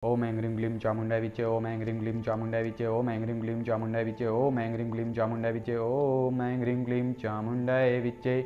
ओम ऐं ह्रीं क्लीं चामुण्डाय विचे ओम ऐं ह्रीं क्लीं चामुण्डाय विचे ओम ऐं ह्रीं क्लीं चामुण्डाय विचे ओम ऐं ह्रीं क्लीं चामुण्डाय विचे ओम ऐं ह्रीं क्लीं चामुण्डाय विचे।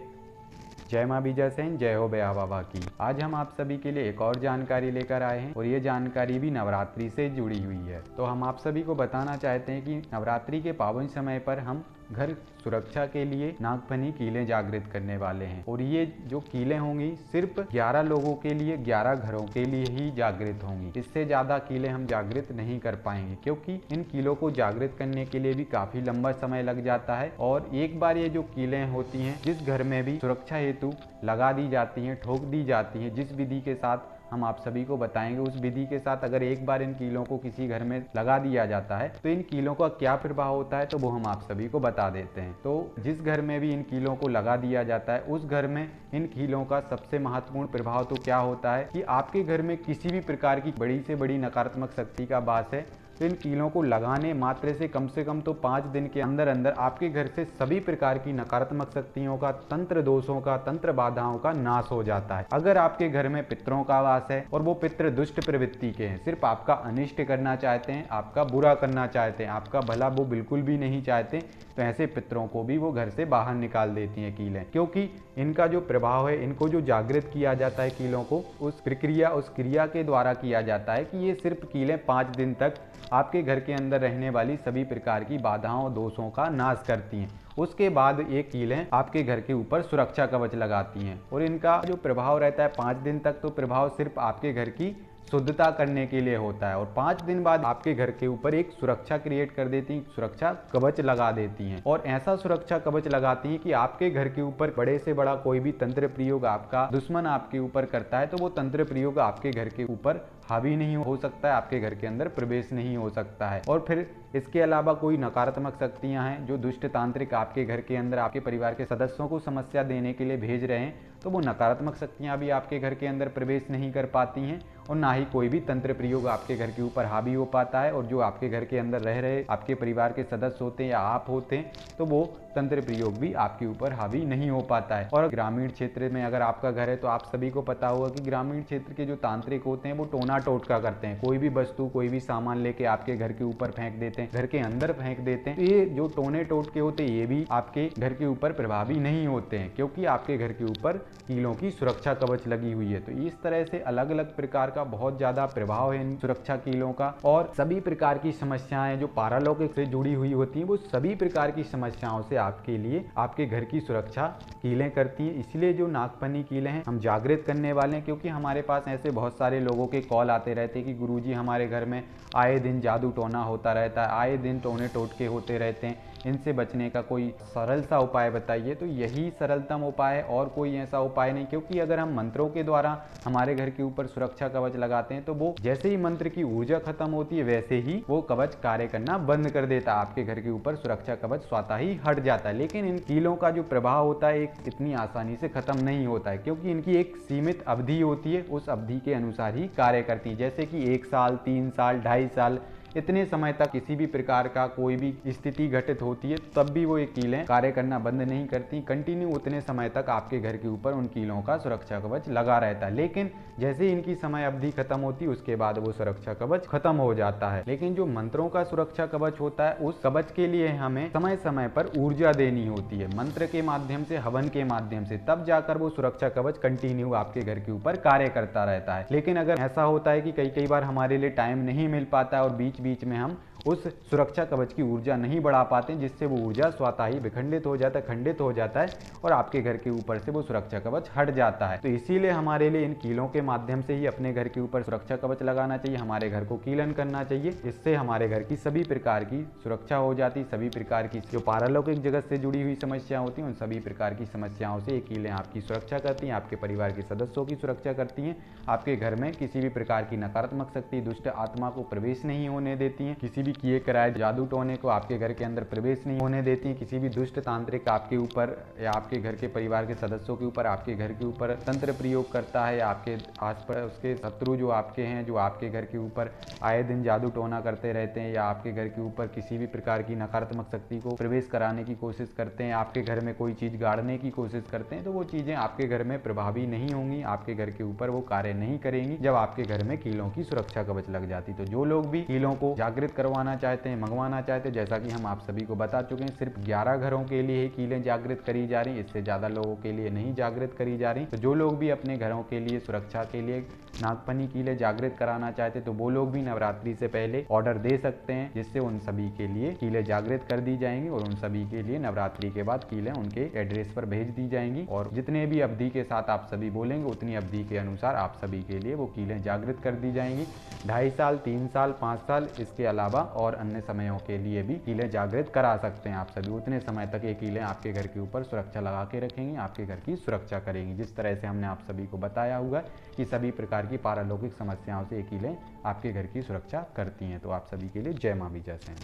जय माँ बीजासेन, जय हो ब्याह बाबा की। आज हम आप सभी के लिए एक और जानकारी लेकर आए हैं और ये जानकारी भी नवरात्रि से जुड़ी हुई है। तो हम आप सभी को बताना चाहते हैं कि नवरात्रि के पावन समय पर हम घर सुरक्षा के लिए नागफनी कीलें जागृत करने वाले हैं और ये जो कीलें होंगी सिर्फ 11 लोगों के लिए, 11 घरों के लिए ही जागृत होंगी। इससे ज़्यादा कीलें हम जागृत नहीं कर पाएंगे क्योंकि इन कीलों को जागृत करने के लिए भी काफ़ी लंबा समय लग जाता है और एक बार ये जो कीलें होती हैं जिस घर में भी सुरक्षा हेतु लगा दी जाती हैं, ठोक दी जाती हैं, जिस विधि के साथ हम आप सभी को बताएंगे उस विधि के साथ अगर एक बार इन कीलों को किसी घर में लगा दिया जाता है तो इन कीलों का क्या प्रभाव होता है तो वो हम आप सभी को बता देते हैं। तो जिस घर में भी इन कीलों को लगा दिया जाता है उस घर में इन कीलों का सबसे महत्वपूर्ण प्रभाव तो क्या होता है कि आपके घर में किसी भी प्रकार की बड़ी से बड़ी नकारात्मक शक्ति का वास है तो इन कीलों को लगाने मात्र से कम तो 5 दिन के अंदर अंदर आपके घर से सभी प्रकार की नकारात्मक शक्तियों का, तंत्र दोषों का, तंत्र बाधाओं का नाश हो जाता है। अगर आपके घर में पितरों का वास है और वो पितर दुष्ट प्रवृत्ति के हैं, सिर्फ आपका अनिष्ट करना चाहते हैं, आपका बुरा करना चाहते हैं, आपका भला वो बिल्कुल भी नहीं चाहते, तो ऐसे पितरों को भी वो घर से बाहर निकाल देती हैं कीलें। क्योंकि इनका जो प्रभाव है, इनको जो जागृत किया जाता है कीलों को, उस क्रिया के द्वारा किया जाता है कि ये सिर्फ कीलें 5 दिन तक आपके घर के अंदर रहने वाली सभी प्रकार की बाधाओं दोषों का नाश करती हैं। उसके बाद ये कीलें आपके घर के ऊपर सुरक्षा कवच लगाती हैं और इनका जो प्रभाव रहता है 5 दिन तक, तो प्रभाव सिर्फ आपके घर की शुद्धता करने के लिए होता है और 5 दिन बाद आपके घर के ऊपर एक सुरक्षा क्रिएट कर देती हैं, सुरक्षा कवच लगा देती हैं और ऐसा सुरक्षा कवच लगाती हैं कि आपके घर के ऊपर बड़े से बड़ा कोई भी तंत्र प्रयोग आपका दुश्मन आपके ऊपर करता है तो वो तंत्र प्रयोग आपके घर के ऊपर हावी नहीं हो सकता है, आपके घर के अंदर प्रवेश नहीं हो सकता है। और फिर इसके अलावा कोई नकारात्मक शक्तियां हैं जो दुष्ट तांत्रिक आपके घर के अंदर आपके परिवार के सदस्यों को समस्या देने के लिए भेज रहे हैं, तो वो नकारात्मक शक्तियां भी आपके घर के अंदर प्रवेश नहीं कर पाती हैं और ना ही कोई भी तंत्र प्रयोग आपके घर के ऊपर हावी हो पाता है। और जो आपके घर के अंदर रह रहे आपके परिवार के सदस्य होते हैं या आप होते हैं तो वो तंत्र प्रयोग भी आपके ऊपर हावी नहीं हो पाता है। और ग्रामीण क्षेत्र में अगर आपका घर है तो आप सभी को पता होगा कि ग्रामीण क्षेत्र के जो तांत्रिक होते हैं वो टोना टोटका करते हैं, कोई भी वस्तु, कोई भी सामान लेके आपके घर के ऊपर फेंक देते हैं, घर के अंदर फेंक देते हैं। तो ये जो टोने टोटके होते हैं ये भी आपके घर के ऊपर प्रभावी नहीं होते हैं क्योंकि आपके घर के ऊपर कीलों की सुरक्षा कवच लगी हुई है। तो इस तरह से अलग अलग प्रकार का बहुत ज्यादा प्रभाव है इन सुरक्षा कीलों का और सभी प्रकार की समस्याएं जो पारालौकिक से जुड़ी हुई होती हैं वो सभी प्रकार की समस्याओं से आपके लिए आपके घर की सुरक्षा कीलें करती हैं। इसलिए जो नागफनी कीलें हैं हम जागृत करने वाले हैं क्योंकि हमारे पास ऐसे बहुत सारे लोगों के कॉल आते रहते हैं कि गुरुजी हमारे घर में आए दिन जादू टोना होता रहता है, आए दिन टोने टोटके होते रहते हैं, इनसे बचने का कोई सरल सा उपाय बताइए। तो यही सरलतम उपाय है और कोई ऐसा उपाय नहीं, क्योंकि अगर हम मंत्रों के द्वारा हमारे घर के ऊपर सुरक्षा कवच लगाते हैं तो वो जैसे ही मंत्र की ऊर्जा खत्म होती है वैसे ही वो कवच कार्य करना बंद कर देता है, आपके घर के ऊपर सुरक्षा कवच स्वतः ही हट जाता है। लेकिन इन कीलों का जो प्रभाव होता है एक इतनी आसानी से खत्म नहीं होता है क्योंकि इनकी एक सीमित अवधि होती है, उस अवधि के अनुसार ही कार्य करती है। जैसे कि 1 साल, 3 साल, 2.5 साल, इतने समय तक किसी भी प्रकार का कोई भी स्थिति घटित होती है तब भी वो ये कीलें कार्य करना बंद नहीं करती, कंटिन्यू उतने समय तक आपके घर के ऊपर उन कीलों का सुरक्षा कवच लगा रहता है। लेकिन जैसे इनकी समय अवधि खत्म होती है उसके बाद वो सुरक्षा कवच खत्म हो जाता है। लेकिन जो मंत्रों का सुरक्षा कवच होता है उस कवच के लिए हमें समय समय पर ऊर्जा देनी होती है, मंत्र के माध्यम से, हवन के माध्यम से, तब जाकर वो सुरक्षा कवच कंटिन्यू आपके घर के ऊपर कार्य करता रहता है। लेकिन अगर ऐसा होता है कि कई बार हमारे लिए टाइम नहीं मिल पाता है और बीच में हम उस सुरक्षा कवच की ऊर्जा नहीं बढ़ा पाते जिससे वो ऊर्जा स्वतः ही विखंडित हो जाता है, खंडित हो जाता है और आपके घर के ऊपर से वो सुरक्षा कवच हट जाता है। तो इसीलिए हमारे लिए इन कीलों के माध्यम से ही अपने घर के ऊपर सुरक्षा कवच लगाना चाहिए, हमारे घर को कीलन करना चाहिए। इससे हमारे घर की सभी प्रकार की सुरक्षा हो जाती, सभी प्रकार की जो पारलौकिक जगत से जुड़ी हुई समस्या होती हैं उन सभी प्रकार की समस्याओं से ये कीलें आपकी सुरक्षा करती हैं, आपके परिवार के सदस्यों की सुरक्षा करती हैं, आपके घर में किसी भी प्रकार की नकारात्मक शक्ति, दुष्ट आत्मा को प्रवेश नहीं होने देती हैं, किसी भी किए कराए जादू टोने को आपके घर के अंदर प्रवेश नहीं होने देती हैं। किसी भी दुष्ट तांत्रिक आपके ऊपर या आपके घर के परिवार के सदस्यों के ऊपर, आपके घर के ऊपर तंत्र प्रयोग करता है, आपके आसपास उसके शत्रु जो आपके हैं, जो आपके घर के ऊपर आए दिन जादू टोना करते रहते हैं या आपके घर के ऊपर किसी भी प्रकार की नकारात्मक शक्ति को प्रवेश कराने की कोशिश करते हैं, आपके घर में कोई चीज़ गाड़ने की कोशिश करते हैं, तो वो चीज़ें आपके घर में प्रभावी नहीं होंगी, आपके घर के ऊपर वो कार्य नहीं करेंगी जब आपके घर में कीलों की सुरक्षा कवच लग जाती। तो जो लोग भी कीलों को जागृत करवाना चाहते हैं, मंगवाना चाहते हैं, जैसा कि हम आप सभी को बता चुके हैं, सिर्फ 11 घरों के लिए ही कीलें जागृत करी जा रही, इससे ज़्यादा लोगों के लिए नहीं जागृत करी जा रही। तो जो लोग भी अपने घरों के लिए सुरक्षा के लिए नागफनी कीलें जागृत कराना चाहते तो वो लोग भी नवरात्रि से पहले ऑर्डर दे सकते हैं, जिससे उन सभी के लिए कीलें जागृत कर दी जाएंगी और उन सभी के लिए नवरात्रि के बाद कीलें उनके एड्रेस पर भेज दी जाएंगी। और जितने भी अवधि के साथ आप सभी बोलेंगे उतनी अवधि के अनुसार आप सभी के लिए वो कीलें जागृत कर दी जाएंगी। 2.5 साल, 3 साल, 5 साल, इसके अलावा और अन्य समयों के लिए भी कीलें जागृत करा सकते हैं आप सभी। उतने समय तक ये कीलें आपके घर के ऊपर सुरक्षा लगा के रखेंगी, आपके घर की सुरक्षा करेंगी। जिस तरह से हमने आप सभी को बताया हुआ कि सभी प्रकार की पारलौकिक समस्याओं से ये कीलें आपके घर की सुरक्षा करती हैं। तो आप सभी के लिए जय मां बीजा सेन।